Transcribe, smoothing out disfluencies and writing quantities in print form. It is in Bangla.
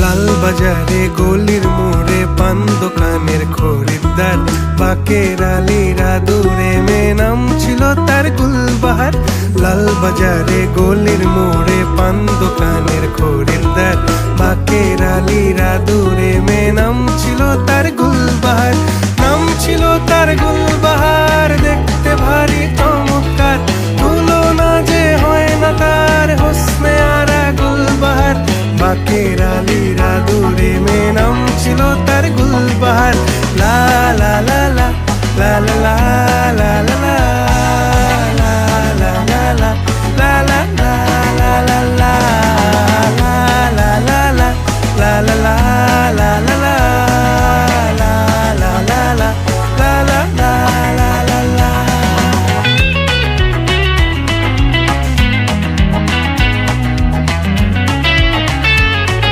লাল বাজারে গলির মোড়ে পান দোকানের খরিদ্দার, বাকের আলীরা দূরে মেয়ে নাম ছিল তার গুলবাহার। লাল বাজারে গলির মোড়ে পান দোকানের খরিদ্দার, বাকের আলীরা দূরে মেয়ে নাম ছিল তার গুলবাহার। নাম ছিল তার গুলবাহার, দেখতে ভারী চমৎকার, তুলনা যে হয় না তার হোসনে আরা গুলবাহার। বাকের আলীরা দূরে মেয়ে নাম ছিল তার গুলবাহার। লা লা লা লা লা লা লা লা।